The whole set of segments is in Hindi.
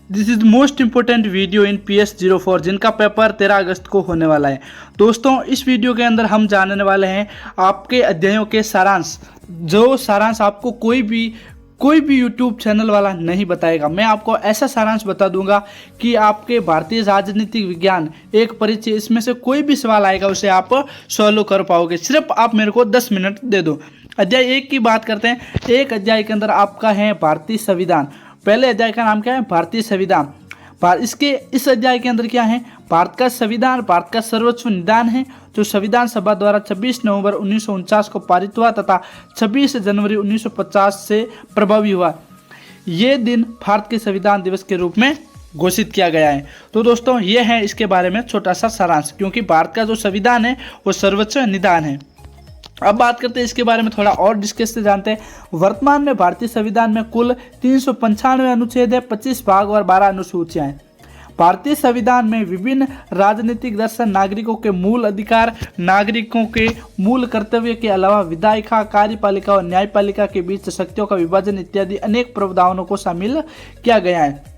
This is most important video in PS04 जिनका पेपर 13 अगस्त को होने वाला है। दोस्तों इस वीडियो के अंदर हम जानने वाले हैं आपके अध्यायों के सारांश, जो सारांश आपको कोई भी YouTube चैनल वाला नहीं बताएगा। मैं आपको ऐसा सारांश बता दूंगा कि आपके भारतीय राजनीतिक विज्ञान एक परिचय, इसमें से कोई भी सवाल आएगा उसे आप सॉल्व कर पाओगे। सिर्फ आप मेरे को 10 मिनट दे दो। अध्याय 1 की बात करते हैं। एक अध्याय के अंदर आपका है भारतीय संविधान। पहले अध्याय का नाम क्या है? भारतीय संविधान। इस अध्याय के अंदर क्या है? भारत का संविधान भारत का सर्वोच्च निदान है, जो संविधान सभा द्वारा 26 नवंबर 1949 को पारित हुआ तथा 26 जनवरी 1950 से प्रभावी हुआ। ये दिन भारत के संविधान दिवस के रूप में घोषित किया गया है। तो दोस्तों ये है इसके बारे में छोटा सा सारांश, क्योंकि भारत का जो संविधान है वो सर्वोच्च निदान है। अब बात करते हैं इसके बारे में, थोड़ा और डिस्कस से जानते हैं। वर्तमान में भारतीय संविधान में कुल 395 अनुच्छेद है, 25 भाग और 12 अनुसूचियां हैं। भारतीय संविधान में विभिन्न राजनीतिक दर्शन, नागरिकों के मूल अधिकार, नागरिकों के मूल कर्तव्य के अलावा विधायिका, कार्यपालिका और न्यायपालिका के बीच शक्तियों का विभाजन इत्यादि अनेक प्रावधानों को शामिल किया गया है।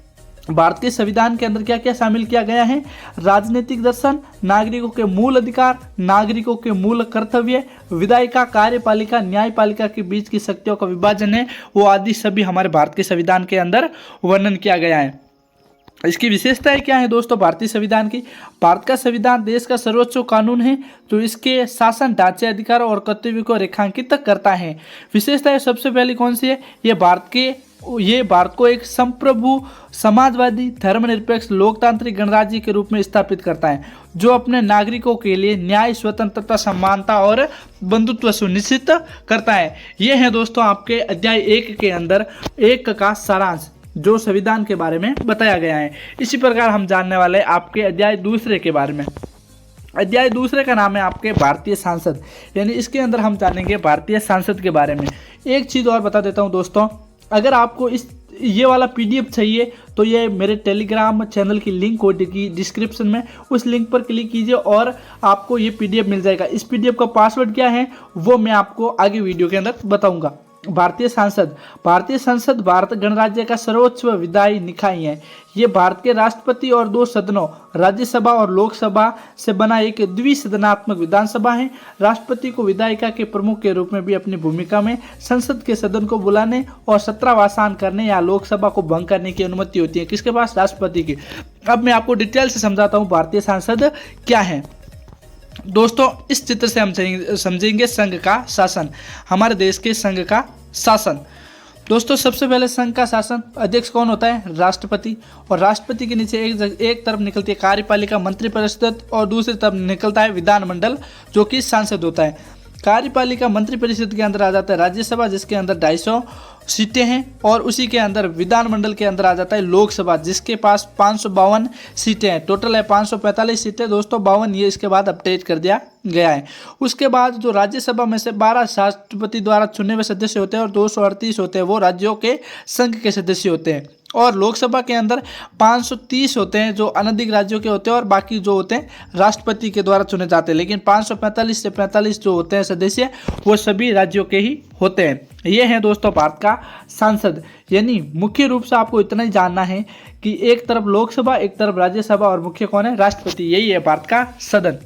भारतीय संविधान के अंदर क्या क्या शामिल किया गया है? राजनीतिक दर्शन, नागरिकों के मूल अधिकार, नागरिकों के मूल कर्तव्य, विधायिका, कार्यपालिका, न्यायपालिका के बीच की शक्तियों का विभाजन है, वो आदि सभी हमारे भारत के संविधान के अंदर वर्णन किया गया है। इसकी विशेषताएं क्या है दोस्तों भारतीय संविधान की? भारत का संविधान देश का सर्वोच्च कानून है, तो इसके शासन ढांचे, अधिकार और कर्तव्य को रेखांकित करता है। विशेषताएं सबसे पहली कौन सी है? ये भारत को एक संप्रभु, समाजवादी, धर्मनिरपेक्ष, लोकतांत्रिक गणराज्य के रूप में स्थापित करता है, जो अपने नागरिकों के लिए न्याय, स्वतंत्रता, समानता और बंधुत्व सुनिश्चित करता है। ये है दोस्तों आपके अध्याय 1 के अंदर 1 का सारांश, जो संविधान के बारे में बताया गया है। इसी प्रकार हम जानने वाले हैं आपके अध्याय 2 के बारे में। अध्याय 2 का नाम है आपके भारतीय सांसद, यानी इसके अंदर हम जानेंगे भारतीय सांसद के बारे में। एक चीज़ और बता देता हूं दोस्तों, अगर आपको ये वाला PDF चाहिए तो ये मेरे टेलीग्राम चैनल की लिंक होगी डिस्क्रिप्शन में, उस लिंक पर क्लिक कीजिए और आपको ये PDF मिल जाएगा। इस PDF का पासवर्ड क्या है वो मैं आपको आगे वीडियो के अंदर बताऊंगा। भारतीय संसद भारत गणराज्य का सर्वोच्च विधायी निकाय है। ये भारत के राष्ट्रपति और 2 सदनों, राज्यसभा और लोकसभा से बना एक द्विसदनात्मक विधानसभा है। राष्ट्रपति को विधायिका के प्रमुख के रूप में भी अपनी भूमिका में संसद के सदन को बुलाने और सत्रावसान करने या लोकसभा को भंग करने की अनुमति होती है। किसके पास? राष्ट्रपति की। अब मैं आपको डिटेल से समझाता हूँ भारतीय संसद क्या है। दोस्तों इस चित्र से हम समझेंगे संघ का शासन, हमारे देश के संघ का शासन। दोस्तों सबसे पहले संघ का शासन अध्यक्ष कौन होता है? राष्ट्रपति। और राष्ट्रपति के नीचे एक तरफ निकलती है कार्यपालिका, मंत्रिपरिषद, और दूसरी तरफ निकलता है विधानमंडल, जो कि सांसद होता है। कार्यपालिका मंत्रिपरिषद के अंदर आ जाता है राज्यसभा, जिसके अंदर 250 सीटें हैं, और उसी के अंदर विधानमंडल के अंदर आ जाता है लोकसभा, जिसके पास 552 सीटें हैं। टोटल है 545 सीटें दोस्तों, 52 ये इसके बाद अपडेट कर दिया गया है। उसके बाद जो राज्यसभा में से 12 राष्ट्रपति द्वारा चुने हुए सदस्य होते हैं और 238 होते हैं वो राज्यों के संघ के सदस्य होते हैं। और लोकसभा के अंदर 530 होते हैं जो अनधिकृत राज्यों के होते हैं, और बाकी जो होते हैं राष्ट्रपति के द्वारा चुने जाते हैं। लेकिन 545 से 45 जो होते हैं सदस्य वो सभी राज्यों के ही होते हैं। ये है दोस्तों भारत का सांसद। यानी मुख्य रूप से आपको इतना ही जानना है कि एक तरफ लोकसभा, एक तरफ राज्यसभा, और मुख्य कौन है? राष्ट्रपति। यही है भारत का सदन।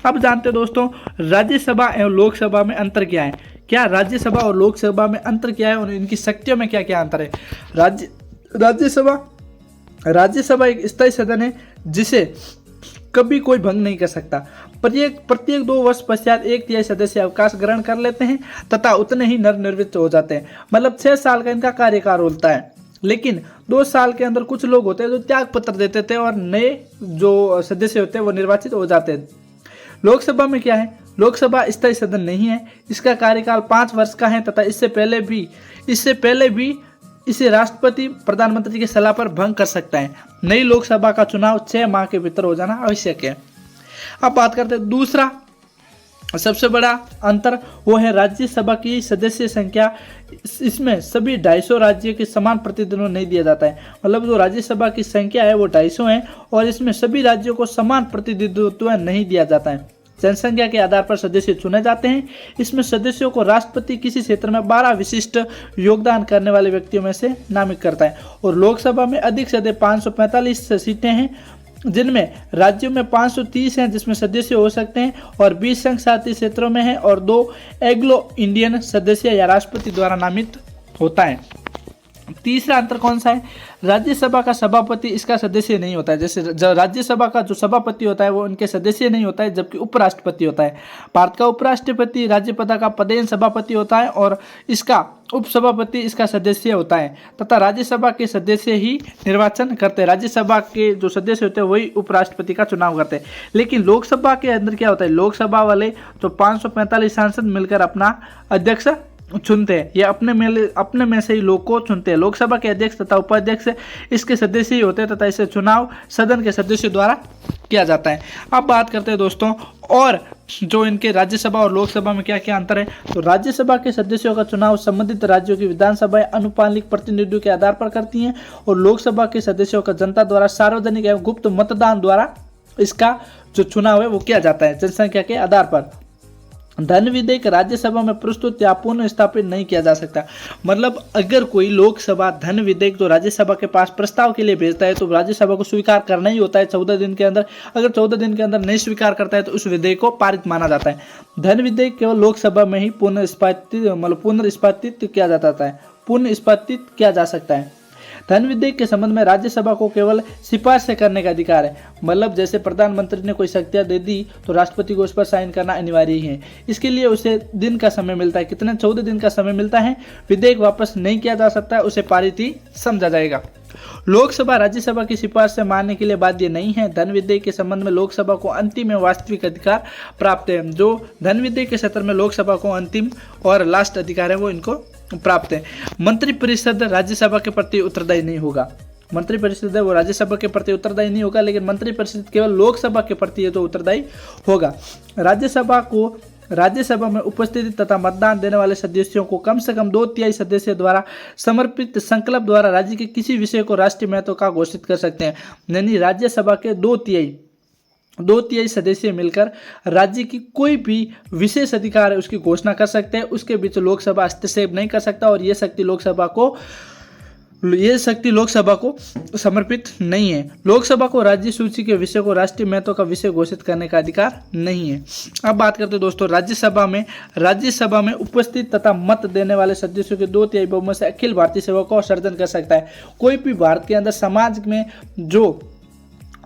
अब जानते हैं दोस्तों राज्यसभा एवं लोकसभा में अंतर क्या है। क्या राज्यसभा और लोकसभा में अंतर क्या है और इनकी शक्तियों में क्या क्या अंतर है? राज्यसभा एक स्थायी सदन है जिसे कभी कोई भंग नहीं कर सकता। प्रत्येक 2 वर्ष पश्चात 1/3 सदस्य अवकाश ग्रहण कर लेते हैं तथा उतने ही नवनिर्वाचित हो जाते हैं। मतलब 6 साल का इनका कार्यकाल होता है। लेकिन 2 साल के अंदर कुछ लोग होते हैं जो त्याग पत्र देते थे और नए जो सदस्य होते हैं वो निर्वाचित हो जाते हैं। लोकसभा में क्या है? लोकसभा स्थायी सदन नहीं है। इसका कार्यकाल 5 वर्ष का है तथा इससे पहले भी इसे राष्ट्रपति प्रधानमंत्री की सलाह पर भंग कर सकता है। नई लोकसभा का चुनाव 6 माह के भीतर हो जाना आवश्यक है। अब बात करते हैं दूसरा सबसे बड़ा अंतर, वो है राज्यसभा की सदस्य संख्या। इसमें सभी 250 राज्य के समान प्रतिनिधित्व नहीं दिया जाता है। मतलब जो राज्यसभा की संख्या है वो 250 है और इसमें सभी राज्यों को समान प्रतिनिधित्व नहीं दिया जाता है। जनसंख्या के आधार पर सदस्य चुने जाते हैं। इसमें सदस्यों को राष्ट्रपति किसी क्षेत्र में 12 विशिष्ट योगदान करने वाले व्यक्तियों में से नामित करता है। और लोकसभा में अधिक से अधिक 545 सीटें हैं, जिनमें राज्यों में 530 हैं जिसमें सदस्य हो सकते हैं, और 20 संघ शासित क्षेत्रों में है, और 2 एंग्लो इंडियन सदस्य या राष्ट्रपति द्वारा नामित होता है। तीसरा अंतर कौन सा है? राज्यसभा का सभापति इसका सदस्य नहीं होता है। जैसे राज्यसभा का जो सभापति होता है वो इनके सदस्य नहीं होता है, जबकि उपराष्ट्रपति होता है। भारत का उपराष्ट्रपति राज्यसभा का पदेन सभापति होता है और इसका उपसभापति इसका सदस्य होता है, तथा राज्यसभा के सदस्य ही निर्वाचन करते हैं। राज्यसभा के जो सदस्य होते हैं वही उपराष्ट्रपति का चुनाव करते हैं। लेकिन लोकसभा के अंदर क्या होता है? लोकसभा वाले जो 545 सांसद मिलकर अपना अध्यक्ष चुनते हैं। ये अपने में से ही लोग को चुनते हैं। लोकसभा के अध्यक्ष तथा उपाध्यक्ष इसके सदस्य ही होते हैं तथा इसे चुनाव सदन के सदस्यों द्वारा किया जाता है। अब बात करते हैं दोस्तों और जो इनके राज्यसभा और लोकसभा में क्या क्या अंतर है। तो राज्यसभा के सदस्यों का चुनाव संबंधित राज्यों की विधानसभाएं अनुपालिक प्रतिनिधियों के आधार पर करती हैं, और लोकसभा के सदस्यों का जनता द्वारा सार्वजनिक एवं गुप्त मतदान द्वारा इसका जो चुनाव है वो किया जाता है जनसंख्या के आधार पर। धन विधेयक राज्यसभा में प्रस्तुत या पुनः स्थापित नहीं किया जा सकता। मतलब अगर कोई लोकसभा धन विधेयक जो राज्यसभा के पास प्रस्ताव के लिए भेजता है तो राज्यसभा को स्वीकार करना ही होता है 14 दिन के अंदर। अगर 14 दिन के अंदर नहीं स्वीकार करता है तो उस विधेयक को पारित माना जाता है। धन विधेयक केवल लोकसभा में ही पुनर्स्थापित किया जा सकता है। धन विधेयक के संबंध में राज्यसभा को केवल सिफारिश करने का अधिकार है। मतलब जैसे प्रधानमंत्री ने कोई शक्तियां दे दी तो राष्ट्रपति को उस पर साइन करना अनिवार्य ही है। इसके लिए उसे दिन का समय मिलता है। कितने? 14 दिन का समय मिलता है। विधेयक वापस नहीं किया जा सकता है, उसे पारित ही समझा जाएगा। लोकसभा राज्यसभा की सिफारिश से मानने के लिए बाध्य नहीं है। धन विधेयक के संबंध में लोकसभा को अंतिम एवं वास्तविक अधिकार प्राप्त है। जो धन विधेयक के क्षेत्र में लोकसभा को अंतिम और लास्ट अधिकार है वो इनको प्राप्त है। मंत्रिपरिषद राज्यसभा के प्रति उत्तरदायी नहीं होगा। मंत्रिपरिषद है वो राज्यसभा के प्रति उत्तरदायी नहीं होगा, लेकिन मंत्रिपरिषद केवल लोकसभा के प्रति है तो उत्तरदायी होगा। राज्यसभा में उपस्थिति तथा मतदान देने वाले सदस्यों को कम से कम 2/3 सदस्य द्वारा समर्पित संकल्प द्वारा राज्य के किसी विषय को राष्ट्रीय महत्व का घोषित कर सकते हैं। यानी राज्यसभा के 2/3 सदस्य मिलकर राज्य की कोई भी विशेष अधिकार है उसकी घोषणा कर सकते हैं। उसके बीच लोकसभा हस्तक्षेप नहीं कर सकता और ये शक्ति लोकसभा को समर्पित नहीं है। लोकसभा को राज्य सूची के विषय को राष्ट्रीय महत्व का विषय घोषित करने का अधिकार नहीं है। अब बात करते हैं दोस्तों राज्यसभा में उपस्थित तथा मत देने वाले सदस्यों के 2/3 बहुमत से अखिल भारतीय सेवा को सर्जन कर सकता है। कोई भी भारत के अंदर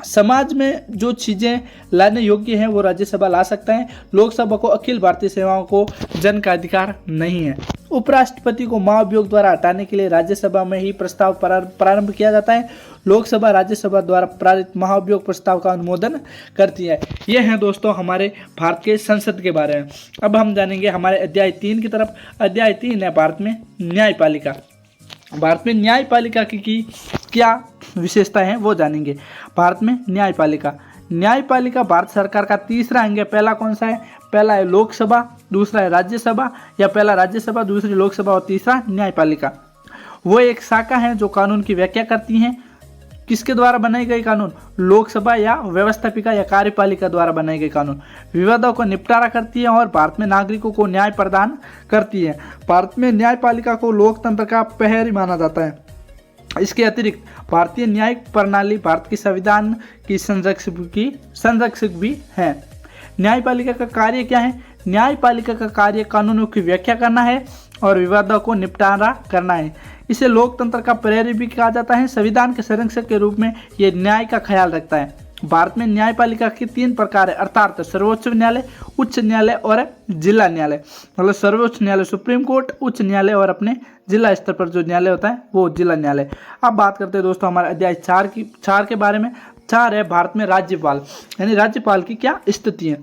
समाज में जो चीज़ें लाने योग्य हैं वो राज्यसभा ला सकता है। लोकसभा को अखिल भारतीय सेवाओं को जन का अधिकार नहीं है। उपराष्ट्रपति को महाभियोग द्वारा हटाने के लिए राज्यसभा में ही प्रस्ताव प्रारंभ किया जाता है। लोकसभा राज्यसभा द्वारा पारित महाभियोग प्रस्ताव का अनुमोदन करती है। ये हैं दोस्तों हमारे भारत के संसद के बारे में। अब हम जानेंगे हमारे अध्याय 3 की तरफ। अध्याय 3 है भारत में न्यायपालिका। भारत में न्यायपालिका की क्या विशेषता है वो जानेंगे। भारत में न्यायपालिका भारत सरकार का तीसरा अंग है। पहला कौन सा है? पहला है लोकसभा, दूसरा है राज्यसभा, या पहला राज्यसभा, दूसरी लोकसभा और तीसरा न्यायपालिका। वो एक शाखा है जो कानून की व्याख्या करती हैं। किसके द्वारा बनाए गए कानून? लोकसभा या व्यवस्थापिका या कार्यपालिका द्वारा बनाए गए कानून। विवादों को निपटारा करती है और भारत में नागरिकों को न्याय प्रदान करती है। भारत में न्यायपालिका को लोकतंत्र का प्रहरी माना जाता है। इसके अतिरिक्त भारतीय न्यायिक प्रणाली भारत के संविधान की संरक्षक भी है। न्यायपालिका का कार्य क्या है? न्यायपालिका का कार्य कानूनों की व्याख्या करना है और विवादों को निपटारा करना है। इसे लोकतंत्र का प्रहरी भी कहा जाता है। संविधान के संरक्षक के रूप में यह न्याय का ख्याल रखता है। भारत में न्यायपालिका के 3 प्रकार है, अर्थात सर्वोच्च न्यायालय, उच्च न्यायालय और जिला न्यायालय। मतलब सर्वोच्च न्यायालय सुप्रीम कोर्ट, उच्च न्यायालय और अपने जिला स्तर पर जो न्यायालय होता है वो जिला न्यायालय। अब बात करते हैं दोस्तों हमारे अध्याय 4 के बारे में। 4 है भारत में राज्यपाल, यानी राज्यपाल की क्या स्थिति है।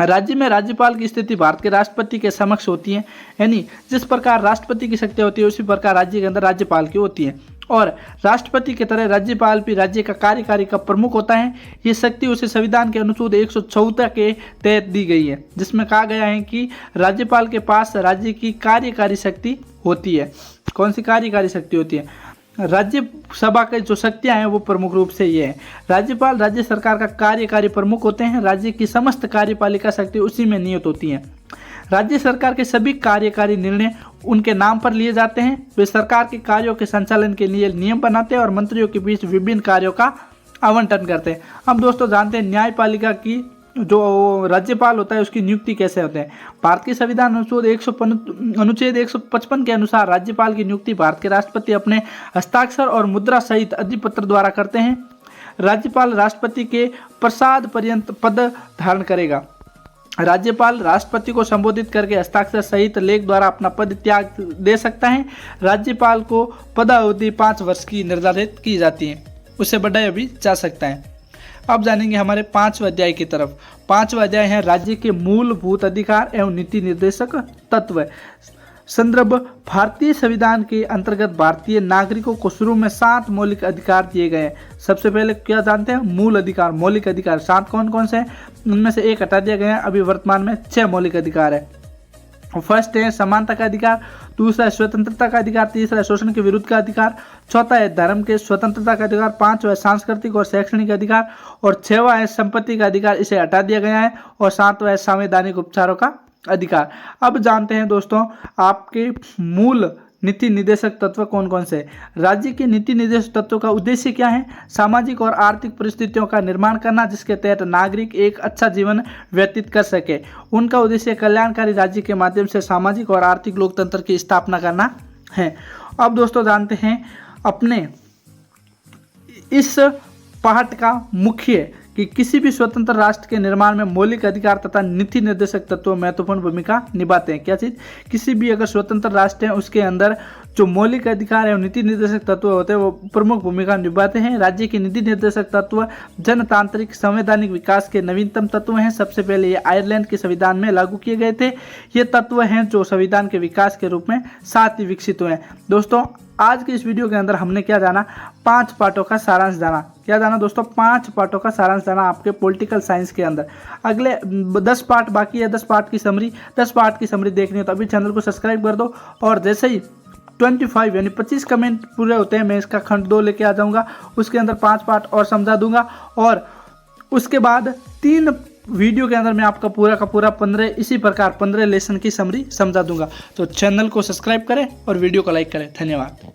राज्य में राज्यपाल की स्थिति भारत के राष्ट्रपति के समक्ष होती है। यानी जिस प्रकार राष्ट्रपति की शक्ति होती है उसी प्रकार राज्य के अंदर राज्यपाल की होती है। और राष्ट्रपति की तरह राज्यपाल भी राज्य का कार्यकारी का प्रमुख होता है। ये शक्ति उसे संविधान के अनुच्छेद 174 के तहत दी गई है, जिसमें कहा गया है कि राज्यपाल के पास राज्य की कार्यकारी शक्ति होती है। कौन सी कार्यकारी शक्ति होती है? राज्यसभा की जो शक्तियां हैं वो प्रमुख रूप से ये हैं। राज्यपाल राज्य सरकार का कार्यकारी प्रमुख होते हैं। राज्य की समस्त कार्यपालिका शक्ति उसी में निहित होती हैं। राज्य सरकार के सभी कार्यकारी निर्णय उनके नाम पर लिए जाते हैं। वे सरकार के कार्यों के संचालन के लिए नियम बनाते हैं और मंत्रियों के बीच विभिन्न कार्यों का आवंटन करते हैं। अब दोस्तों जानते हैं न्यायपालिका की जो राज्यपाल होता है उसकी नियुक्ति कैसे होते हैं। भारत के संविधान अनुच्छेद 155 के अनुसार राज्यपाल की नियुक्ति भारत के राष्ट्रपति अपने हस्ताक्षर और मुद्रा सहित अधिपत्र द्वारा करते हैं। राज्यपाल राष्ट्रपति के प्रसाद पर्यंत पद धारण करेगा। राज्यपाल राष्ट्रपति को संबोधित करके हस्ताक्षर सहित लेख द्वारा अपना पद त्याग दे सकता है। राज्यपाल को पदावधि 5 वर्ष की निर्धारित की जाती है, उससे बढ़ाया भी जा सकता है। अब जानेंगे हमारे 5वें अध्याय की तरफ। 5वां अध्याय है राज्य के मूलभूत अधिकार एवं नीति निर्देशक तत्व। संदर्भ भारतीय संविधान के अंतर्गत भारतीय नागरिकों को शुरू में 7 मौलिक अधिकार दिए गए हैं। सबसे पहले क्या जानते हैं, मूल अधिकार, मौलिक अधिकार 7 कौन कौन से हैं, उनमें से 1 हटा दिया गया है। अभी वर्तमान में 6 मौलिक अधिकार है। फर्स्ट है समानता का अधिकार, दूसरा है स्वतंत्रता का अधिकार, तीसरा है शोषण के विरुद्ध का अधिकार, चौथा है धर्म के स्वतंत्रता का अधिकार, 5वां है सांस्कृतिक और शैक्षणिक अधिकार और 6वां है संपत्ति का अधिकार, इसे हटा दिया गया है और 7वां है संवैधानिक उपचारों का अधिकार। अब जानते हैं दोस्तों आपके मूल नीति निर्देशक तत्व कौन कौन से। राज्य के नीति निर्देशक तत्वों का उद्देश्य क्या है, सामाजिक और आर्थिक परिस्थितियों का निर्माण करना जिसके तहत नागरिक एक अच्छा जीवन व्यतीत कर सके। उनका उद्देश्य कल्याणकारी राज्य के माध्यम से सामाजिक और आर्थिक लोकतंत्र की स्थापना करना है। अब दोस्तों जानते हैं अपने इस पाठ का मुख्य कि किसी भी स्वतंत्र राष्ट्र के निर्माण में मौलिक अधिकार तथा नीति निर्देशक तत्व महत्वपूर्ण भूमिका निभाते हैं। क्या चीज़, किसी भी अगर स्वतंत्र राष्ट्र है उसके अंदर जो मौलिक अधिकार है नीति निर्देशक तत्व होते हैं वो प्रमुख भूमिका निभाते हैं। राज्य के नीति निर्देशक तत्व जनतांत्रिक संवैधानिक विकास के नवीनतम तत्व हैं। सबसे पहले ये आयरलैंड के संविधान में लागू किए गए थे। ये तत्व हैं जो संविधान के विकास के रूप में साथ ही विकसित हुए हैं। दोस्तों आज के इस वीडियो के अंदर हमने क्या जाना, 5 पार्टों का सारांश जाना। क्या जाना दोस्तों, 5 पार्टों का सारांश जाना आपके पॉलिटिकल साइंस के अंदर। अगले 10 पार्ट बाकी है, 10 पार्ट की समरी, 10 पार्ट की समरी देखनी है तो अभी चैनल को सब्सक्राइब कर दो। और जैसे ही 25 यानी 25 कमेंट पूरे होते हैं मैं इसका खंड 2 लेके आ जाऊंगा, उसके अंदर 5 पार्ट और समझा दूंगा और उसके बाद 3 वीडियो के अंदर मैं आपका पूरा का पूरा 15 लेसन की समरी समझा दूंगा। तो चैनल को सब्सक्राइब करें और वीडियो को लाइक करें। धन्यवाद।